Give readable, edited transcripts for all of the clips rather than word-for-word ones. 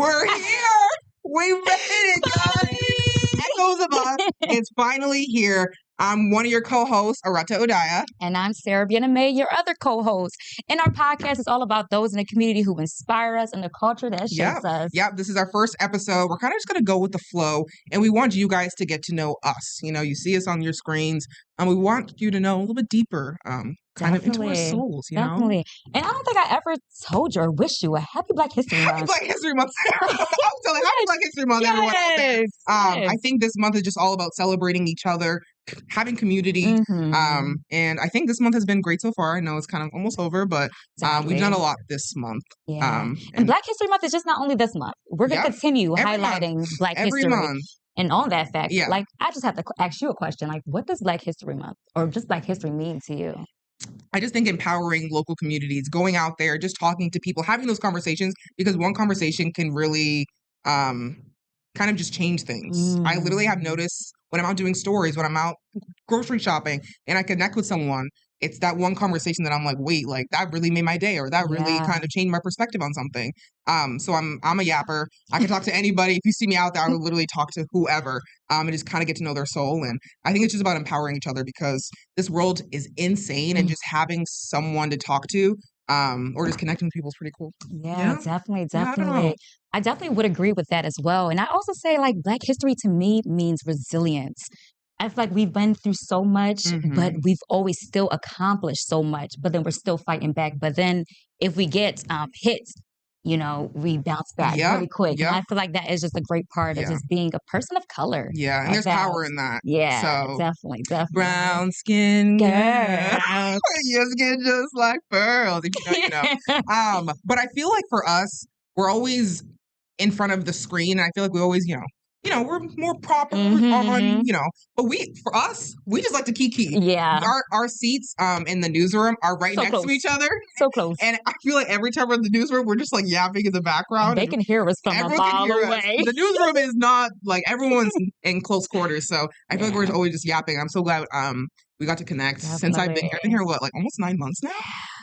We're here. We made it, guys. Echoes of Us. It's finally here. I'm one of your co-hosts, Arata Udaya. And I'm Sarah Biename, your other co-host. And our podcast is all about those in the community who inspire us and the culture that shapes us. Yep, this is our first episode. We're kind of just going to go with the flow, and we want you guys to get to know us. You know, you see us on your screens, and we want you to know a little bit deeper, kind of into our souls, you know? And I don't think I ever told you or wish you a happy Black History Month. Happy Black History Month, Sarah. I'm telling you, happy Black History Month, everyone out there. I think this month is just all about celebrating each other, having community, and I think this month has been great so far. I know it's kind of almost over, but we've done a lot this month. And Black History Month is just not only this month. We're going to continue highlighting Black history. Month. And on that fact, like, I just have to ask you a question. Like, what does Black History Month or just Black history mean to you? I just think empowering local communities, going out there, just talking to people, having those conversations, because one conversation can really kind of just change things. I literally have noticed when I'm out doing stories, when I'm out grocery shopping, and I connect with someone, it's that one conversation that I'm like, wait, like that really made my day, or that really kind of changed my perspective on something. So I'm a yapper. I can talk to anybody. If you see me out there, I will literally talk to whoever, and just kind of get to know their soul. And I think it's just about empowering each other, because this world is insane, and just having someone to talk to, or just connecting with people is pretty cool. Yeah, definitely. I definitely would agree with that as well. And I also say, like, Black history to me means resilience. I feel like we've been through so much, but we've always still accomplished so much, but then we're still fighting back. But then if we get hit, you know, we bounce back really quick. And I feel like that is just a great part of just being a person of color. Yeah, and there's power in that. Yeah, so, definitely. Brown skin girl. Your skin just like pearls. If you know. But I feel like for us, we're always in front of the screen. And I feel like we always, we're more proper on, but for us, we just like to kiki. Yeah. Our seats in the newsroom are right next to each other. So close. And I feel like every time we're in the newsroom, we're just like yapping in the background. They can hear us from a mile away. The newsroom is not like everyone's in close quarters. So I feel like we're always just yapping. I'm so glad we got to connect since I've been here. I've been here, almost 9 months now?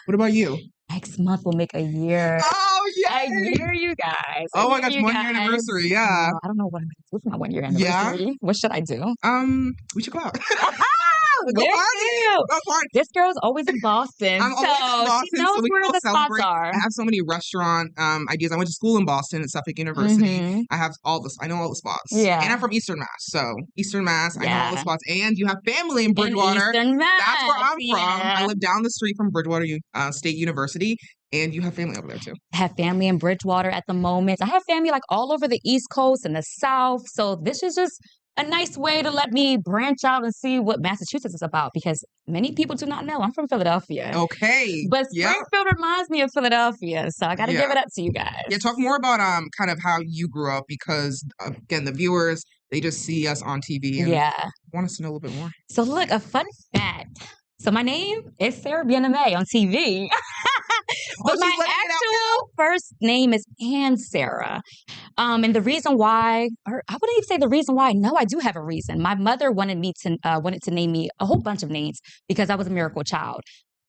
What about you? Next month will make a year. Oh, yeah. A year, you guys. Oh, my gosh, 1 year anniversary, yeah. I don't know what I'm going to do for my 1 year anniversary. Yeah. What should I do? We should go out. Go party. This girl's always in Boston. I'm always in Boston. She knows where the spots are. I have so many restaurant ideas. I went to school in Boston at Suffolk University. I have I know all the spots. Yeah. And I'm from Eastern Mass. So Eastern Mass, I know all the spots. And you have family in Bridgewater. Eastern Mass. That's where I'm from. I live down the street from Bridgewater State University. And you have family over there too. I have family in Bridgewater at the moment. I have family like all over the East Coast and the South. So this is just a nice way to let me branch out and see what Massachusetts is about, because many people do not know. I'm from Philadelphia. Okay. But Springfield reminds me of Philadelphia, so I got to give it up to you guys. Yeah, talk more about kind of how you grew up, because again, the viewers, they just see us on TV and want us to know a little bit more. So look, a fun fact. So my name is Sarah Biename on TV. But my actual first name is Ann Sarah. And the reason why, or I wouldn't even say the reason why. No, I do have a reason. My mother wanted to name me a whole bunch of names because I was a miracle child.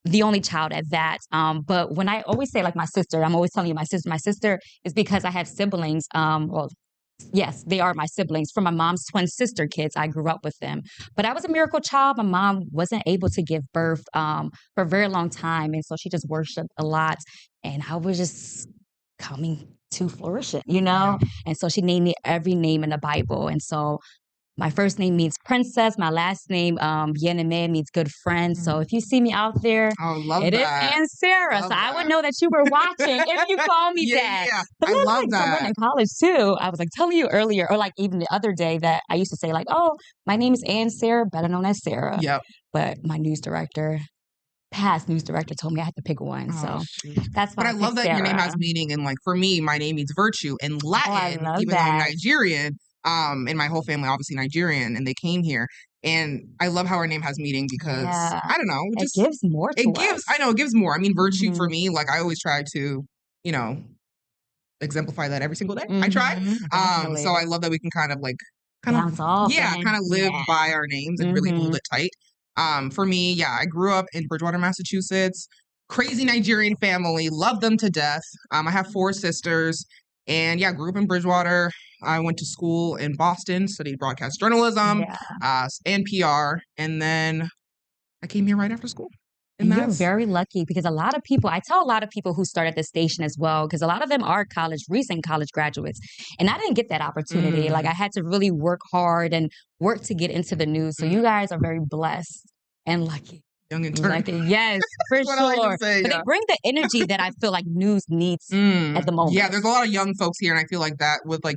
The only child at that. But when I always say, like, my sister, I'm always telling you my sister is because I have siblings. Yes, they are my siblings. From my mom's twin sister kids, I grew up with them. But I was a miracle child. My mom wasn't able to give birth for a very long time. And so she just worshiped a lot. And I was just coming to flourishing, Yeah. And so she named me every name in the Bible. And so my first name means princess. My last name, Biename, means good friend. So if you see me out there, it is Ann Sarah. I would know that you were watching if you call me that. Yeah, but I love that. Someone in college too, I was like telling you earlier, or like even the other day, that I used to say like, oh, my name is Ann Sarah, better known as Sarah. Yep. But my past news director told me I had to pick one. That's why. But I love that your name has meaning. And like for me, my name means virtue in Latin, even though I'm Nigerian. And my whole family, obviously Nigerian, and they came here. And I love how our name has meaning, because I don't know, it gives more to us. I know it gives more. I mean, virtue for me, like I always try to, exemplify that every single day. I try. So I love that we can kind of bounce off. Kind of live by our names and really hold it tight. For me, I grew up in Bridgewater, Massachusetts. Crazy Nigerian family, love them to death. I have 4 sisters. And yeah, grew up in Bridgewater. I went to school in Boston, studied broadcast journalism, and PR, and then I came here right after school. And you're very lucky because a lot of people, I tell a lot of people who start at the station as well, because a lot of them are recent college graduates. And I didn't get that opportunity. Like I had to really work hard and work to get into the news. So you guys are very blessed and lucky. Young and turn. Yes, for That's what sure. I like to say, But they bring the energy that I feel like news needs at the moment. Yeah, there's a lot of young folks here, and I feel like that with like,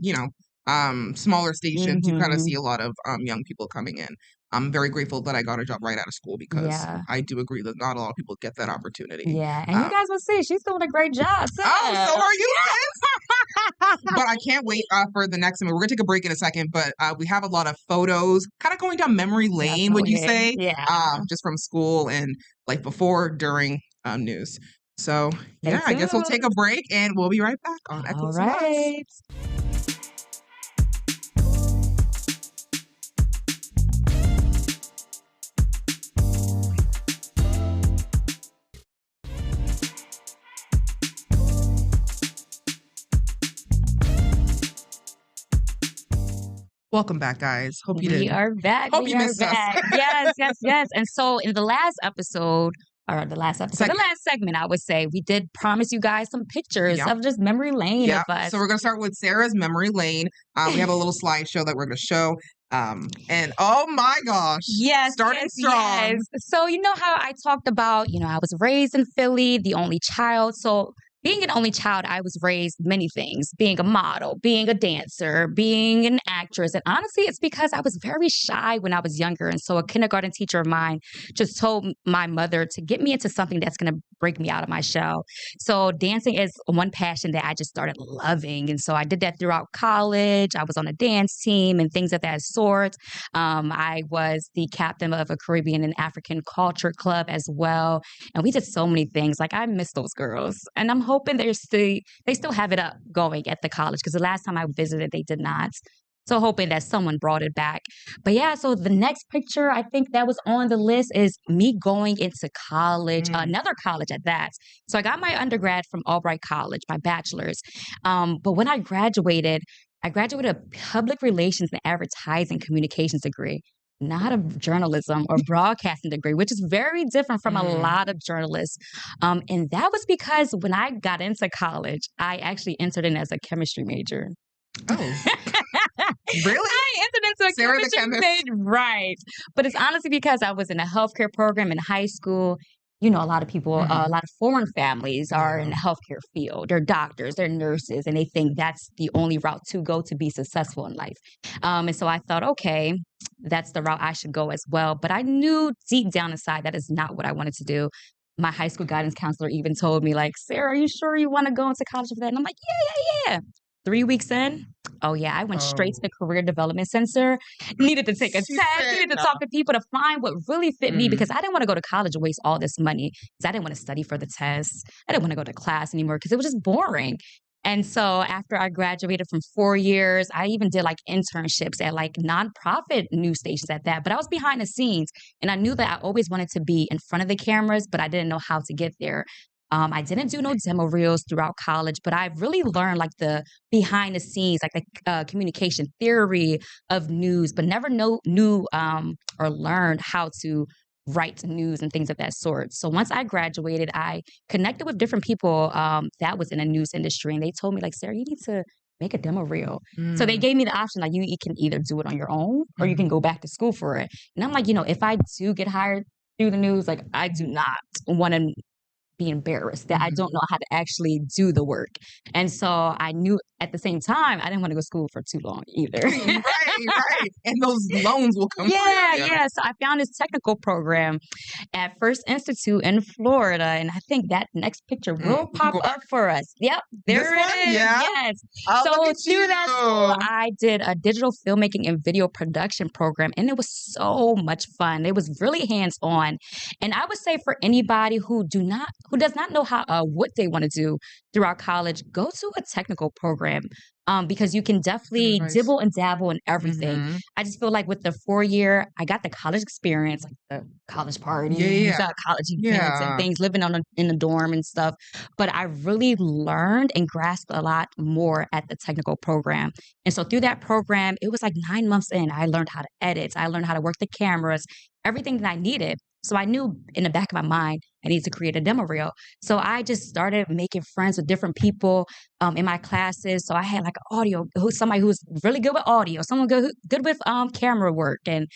smaller stations, you kind of see a lot of young people coming in. I'm very grateful that I got a job right out of school because I do agree that not a lot of people get that opportunity. Yeah, and you guys will see she's doing a great job. So. Oh, so are you guys? But I can't wait for the next one. We're gonna take a break in a second, but we have a lot of photos, kind of going down memory lane, would you say? Yeah. Just from school and like before, during news. So yeah, I guess we'll take a break and we'll be right back on Excellence. All right. Welcome back, guys. Hope you did. We are back. Hope you missed us. Yes. And so in the last episode, the last segment, I would say, we did promise you guys some pictures of just memory lane of us. So we're going to start with Sarah's memory lane. We have a little slideshow that we're going to show. And oh my gosh. Starting strong. Yes. So you know how I talked about, I was raised in Philly, the only child. So being an only child, I was raised many things, being a model, being a dancer, being an actress. And honestly, it's because I was very shy when I was younger. And so a kindergarten teacher of mine just told my mother to get me into something that's going to break me out of my shell. So dancing is one passion that I just started loving. And so I did that throughout college. I was on a dance team and things of that sort. I was the captain of a Caribbean and African culture club as well. And we did so many things. Like I miss those girls. And I'm hoping they still have it up going at the college because the last time I visited, they did not. So hoping that someone brought it back. But yeah, so the next picture I think that was on the list is me going into college, another college at that. So I got my undergrad from Albright College, my bachelor's. But when I graduated a public relations and advertising communications degree, not a journalism or broadcasting degree, which is very different from a lot of journalists. And that was because when I got into college, I actually entered in as a chemistry major. Oh, really? I entered into a chemistry major, right? But it's honestly because I was in a healthcare program in high school. A lot of people, a lot of foreign families are in the healthcare field. They're doctors, they're nurses, and they think that's the only route to go to be successful in life. And so I thought, okay, that's the route I should go as well. But I knew deep down inside that is not what I wanted to do. My high school guidance counselor even told me, like, Sarah, are you sure you want to go into college for that? And I'm like, yeah. 3 weeks in, I went straight to the Career Development Center. Needed to take a test, needed to talk to people to find what really fit me because I didn't want to go to college and waste all this money because I didn't want to study for the tests. I didn't want to go to class anymore because it was just boring. And so after I graduated from 4 years, I even did like internships at like nonprofit news stations at that. But I was behind the scenes and I knew that I always wanted to be in front of the cameras, but I didn't know how to get there. I didn't do no demo reels throughout college, but I really learned like the behind the scenes, like the communication theory of news, but never knew or learned how to write news and things of that sort. So once I graduated, I connected with different people that was in the news industry, and they told me like, Sarah, you need to make a demo reel. So they gave me the option, like you can either do it on your own or you can go back to school for it. And I'm like, if I do get hired through the news, like I do not want to be embarrassed that I don't know how to actually do the work. And so I knew at the same time, I didn't want to go to school for too long either. Right. And those loans will come. Yeah. So I found this technical program at First Institute in Florida. And I think that next picture will pop up for us. Yep. There it is. Yeah. Yes. So through that school, I did a digital filmmaking and video production program. And it was so much fun. It was really hands-on. And I would say for anybody who does not know how what they want to do throughout college, go to a technical program. because you can definitely dibble and dabble in everything. Mm-hmm. I just feel like with the 4-year, I got the college experience, like the college parties, college events and things, living in the dorm and stuff. But I really learned and grasped a lot more at the technical program. And so through that program, it was like 9 months in, I learned how to edit. I learned how to work the cameras, everything that I needed. So I knew in the back of my mind, I needed to create a demo reel. So I just started making friends with different people in my classes. So I had like somebody who was really good with audio, someone good with camera work and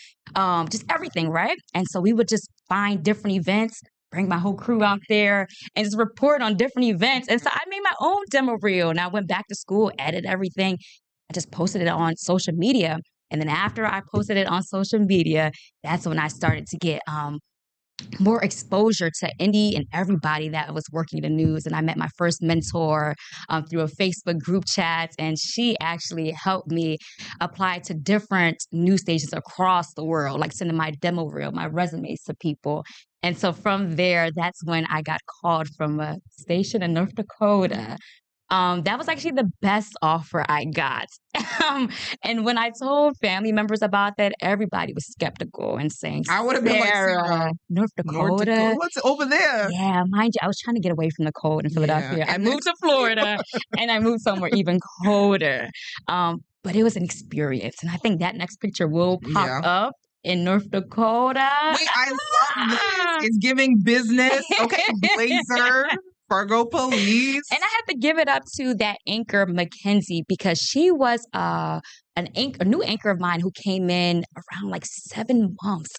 just everything, right? And so we would just find different events, bring my whole crew out there and just report on different events. And so I made my own demo reel and I went back to school, edited everything. I just posted it on social media. And then after I posted it on social media, that's when I started to get more exposure to any and everybody that was working the news. And I met my first mentor through a Facebook group chat, and she actually helped me apply to different news stations across the world, like sending my demo reel, my resumes to people. And so from there, that's when I got called from a station in North Dakota. That was actually the best offer I got. And when I told family members about that, everybody was skeptical and saying, I would have been like, Sarah, North Dakota. What's over there? Yeah, mind you, I was trying to get away from the cold in Philadelphia. Yeah. I moved to Florida and I moved somewhere even colder. But it was an experience. And I think that next picture will pop up in North Dakota. Wait, I love this. It's giving business. Okay, blazer. Fargo police. And I have to give it up to that anchor, Mackenzie, because she was a new anchor of mine who came in around like 7 months.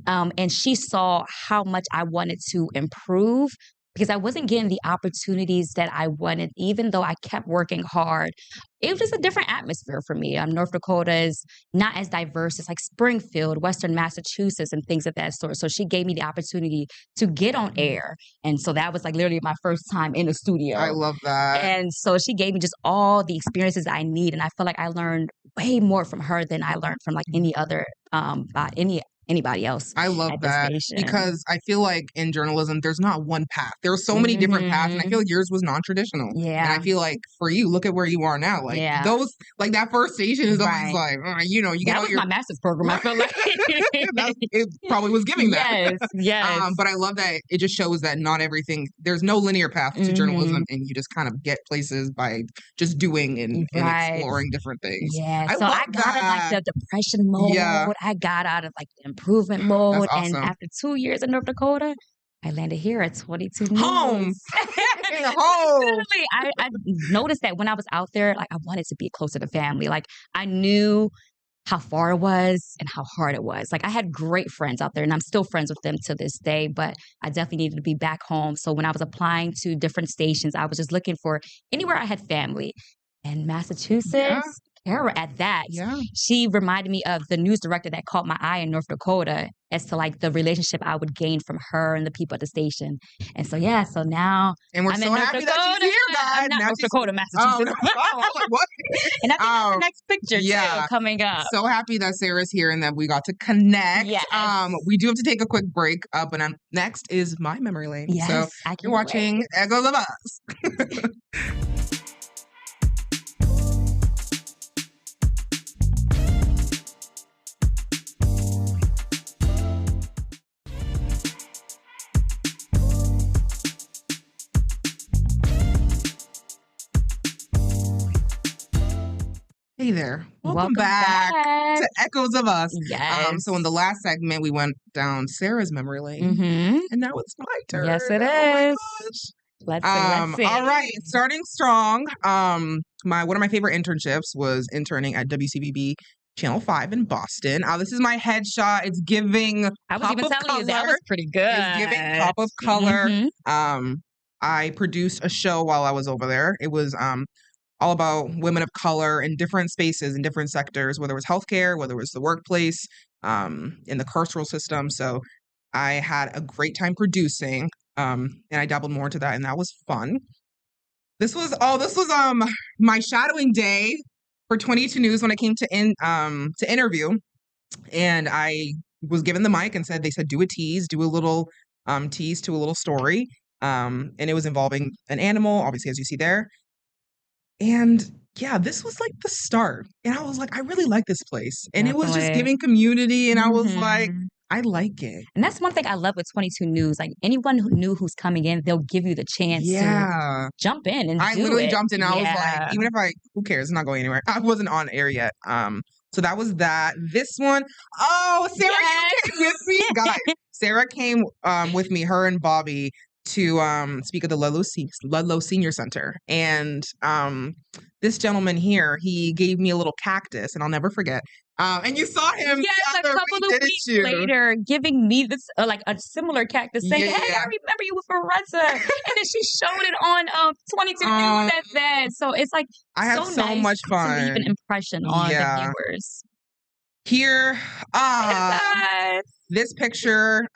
And she saw how much I wanted to improve because I wasn't getting the opportunities that I wanted, even though I kept working hard. It was just a different atmosphere for me. North Dakota is not as diverse as like Springfield, Western Massachusetts, and things of that sort. So she gave me the opportunity to get on air. And so that was like literally my first time in the studio. I love that. And so she gave me just all the experiences I need. And I feel like I learned way more from her than I learned from like any other, anybody else. I love that because I feel like in journalism, there's not one path. There are so many different paths, and I feel like yours was non-traditional. Yeah. And I feel like for you, look at where you are now. Like those, like that first station is always like, you that get all was my master's program. I feel like it probably was giving that. Yes. But I love that it just shows that not everything. There's no linear path to journalism, and you just kind of get places by just doing and exploring different things. Yeah. So I got out of like the depression mode. Yeah. I got out of like the improvement mode. Awesome. And after 2 years in North Dakota, I landed here at 22 News. Home. Literally, I noticed that when I was out there, like I wanted to be closer to family. Like I knew how far it was and how hard it was. Like I had great friends out there and I'm still friends with them to this day, but I definitely needed to be back home. So when I was applying to different stations, I was just looking for anywhere I had family. And Massachusetts, Kara at that, she reminded me of the news director that caught my eye in North Dakota as to like the relationship I would gain from her and the people at the station. And so, so now and we're I'm so in North happy Dakota. that you're here, guys. I'm not North Dakota, Massachusetts. What? And I think that's the next picture too, coming up. So happy that Sarah's here and that we got to connect. Yes. We do have to take a quick break, but next is my memory lane. Yes, so you're watching Echoes of Us. Hey there. Welcome back to Echoes of Us. Yes. So in the last segment, we went down Sarah's memory lane. And now it's my turn. Yes, it is. Let's see. All right. Starting strong. One of my favorite internships was interning at WCBB Channel 5 in Boston. This is my headshot. It's giving I was even telling you that was pretty good. It's giving pop of color. I produced a show while I was over there. It was all about women of color in different spaces, in different sectors, whether it was healthcare, whether it was the workplace, in the carceral system. So I had a great time producing, and I dabbled more into that, and that was fun. This was my shadowing day for 22 News when I came to interview, and I was given the mic and they said, do a tease, do a little tease to a little story, and it was involving an animal, obviously, as you see there. And yeah, this was like the start. And I was like, I really like this place. And it was just Definitely. giving community. And I was like, Mhm. I like it. And that's one thing I love with 22 News. Like anyone who knew who's coming in, they'll give you the chance to Yeah. jump in and I do literally it. jumped in. I was like, Yeah. even if who cares? It's not going anywhere. I wasn't on air yet. So that was that. This one, oh, Sarah, Yes. you came with me, guys. Sarah came with me, her and Bobby, to speak at the Ludlow Senior Center, and this gentleman here, he gave me a little cactus, and I'll never forget. And you saw him Yes, the a other couple week, of didn't weeks you? later, giving me this like a similar cactus, saying, "Hey, Yeah. I remember you with Marissa," and then she showed it on 22 News at that. So it's like I had so nice much to leave an fun. impression on the Yeah. viewers. Here, Yes. this picture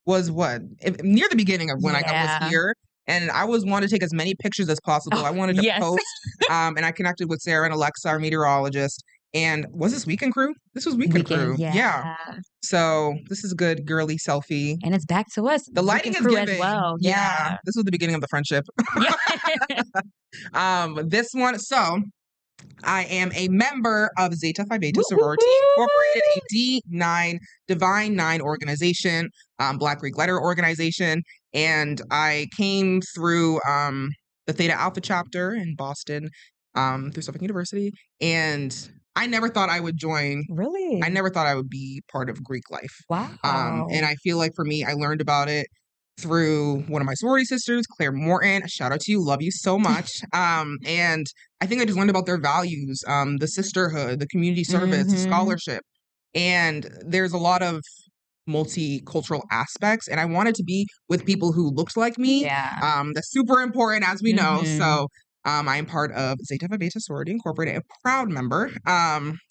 was near the beginning of when I was Yeah. here, and I wanted to take as many pictures as possible. I wanted to Yes. post, and I connected with Sarah and Alexa, our meteorologist. And was this Weekend Crew? This was Weekend Crew. Yeah. So this is a good girly selfie. And it's back to us. The lighting is Crew giving. as well. Yeah. This was the beginning of the friendship. Yeah. This one. So I am a member of Zeta Phi Beta Sorority Woo-hoo-hoo. Incorporated, a D9 Divine Nine organization, Black Greek Letter organization, and I came through the Theta Alpha chapter in Boston through Suffolk University, and I never thought I would join. Really? I never thought I would be part of Greek life. Wow. And I feel like for me, I learned about it through one of my sorority sisters, Claire Morton. Shout out to you, love you so much. And I think I just learned about their values, the sisterhood, the community service, the scholarship. And there's a lot of multicultural aspects, and I wanted to be with people who looked like me. Yeah. That's super important, as we know. So I am part of Zeta Phi Beta Sorority Incorporated, a proud member.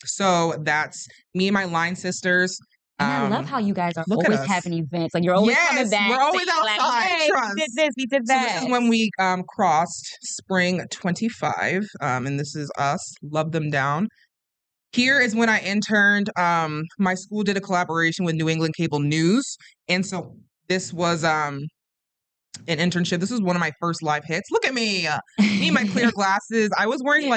So that's me and my line sisters. And I love how you guys are look at always us. having events. Like you're always coming back. We're always saying, outside. Like, hey, Trust. we did this, we did So that. this is when we crossed spring 25, and this is us. Love them down. Here is when I interned. My school did a collaboration with New England Cable News, and so this was an internship. This was one of my first live hits. Look at me, me and my clear glasses. I was wearing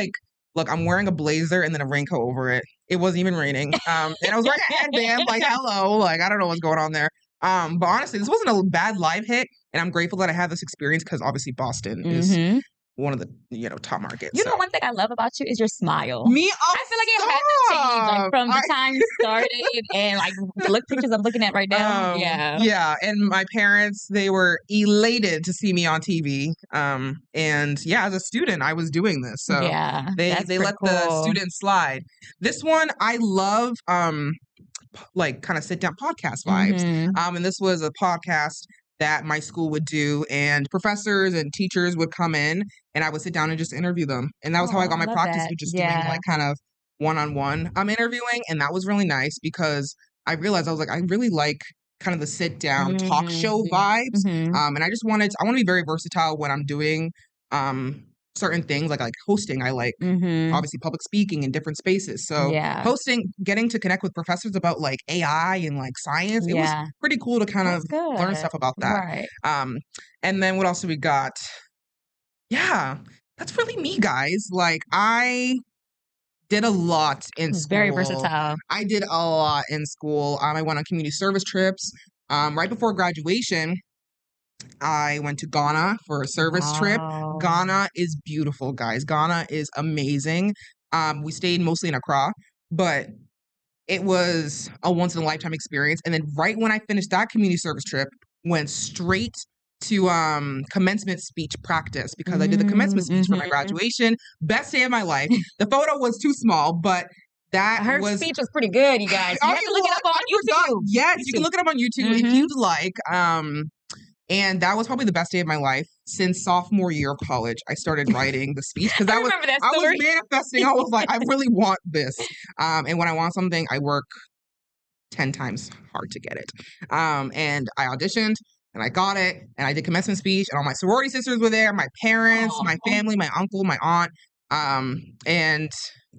look, I'm wearing a blazer and then a raincoat over it. It wasn't even raining. And I was wearing a headband, like, hello, like, I don't know what's going on there. But honestly, this wasn't a bad live hit, and I'm grateful that I had this experience because obviously Boston is one of the top markets. You know, one thing I love about you is your smile. Me, I feel like it had to change like from the time you started and like the look pictures I'm looking at right now. Yeah. And my parents, they were elated to see me on TV. And yeah, as a student, I was doing this, so they let the students slide. This one, I love. Like kind of sit down podcast vibes. And this was a podcast that my school would do, and professors and teachers would come in, and I would sit down and just interview them. And that was how I got my practice with just doing like kind of one-on-one interviewing. And that was really nice because I realized I was like, I really like kind of the sit down talk show vibes. And I want to be very versatile when I'm doing certain things like hosting. I like obviously public speaking in different spaces. So hosting, getting to connect with professors about like AI and like science, it was pretty cool to kind of learn stuff about that. And then what else do we got? Yeah, that's really me, guys. Like I did a lot in school. Very versatile. I did a lot in school. I went on community service trips. Right before graduation, I went to Ghana for a service trip. Ghana is beautiful, guys. Ghana is amazing. We stayed mostly in Accra, but it was a once-in-a-lifetime experience. And then right when I finished that community service trip, went straight to commencement speech practice because I did the commencement speech for my graduation. Best day of my life. The photo was too small, but her speech was pretty good, you guys. You have to look it up on YouTube. Yes, you can look it up on YouTube if you'd like. And that was probably the best day of my life. Since sophomore year of college, I started writing the speech because I was manifesting. I was like, I really want this. And when I want something, I work 10 times hard to get it. And I auditioned and I got it, and I did commencement speech, and all my sorority sisters were there, my parents, my family, my uncle, my aunt. And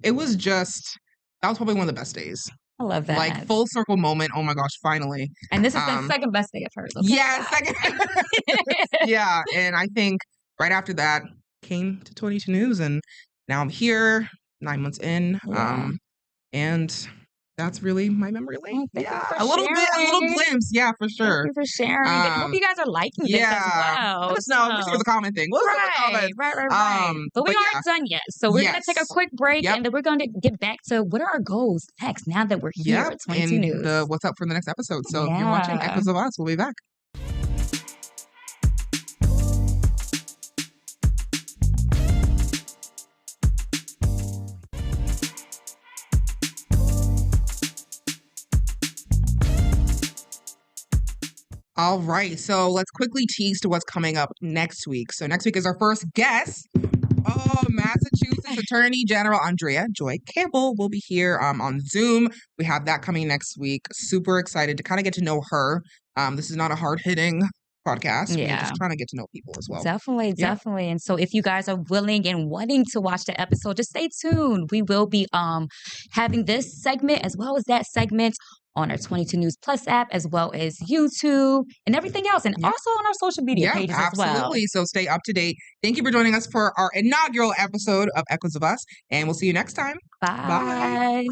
it was that was probably one of the best days. I love that. Like full circle moment. Oh my gosh, finally. And this is the second best day of hers. Okay? Yeah, second. Yeah. And I think right after that came to 22 News, and now I'm here, 9 months in. Yeah. And that's really my memory lane. Thank you for A little bit, a little sharing. glimpse. Yeah, for sure. Thank you for sharing. I hope you guys are liking this as well. Let us know. Make sure the comment thing. Let us know in the comments. Right. But we aren't done yet. So we're gonna take a quick break and then we're gonna get back to what are our goals next now that we're here at 22 and News. what's up for the next episode. So if you're watching Echoes of Us, we'll be back. All right, so let's quickly tease to what's coming up next week. So next week is our first guest. Massachusetts Attorney General Andrea Joy Campbell will be here on Zoom. We have that coming next week. Super excited to kind of get to know her. This is not a hard-hitting podcast. We're just trying to get to know people as well. Definitely. And so if you guys are willing and wanting to watch the episode, just stay tuned. We will be having this segment as well as that segment on our 22 News Plus app, as well as YouTube and everything else, and also on our social media pages as well. Absolutely. So stay up to date. Thank you for joining us for our inaugural episode of Echoes of Us, and we'll see you next time. Bye.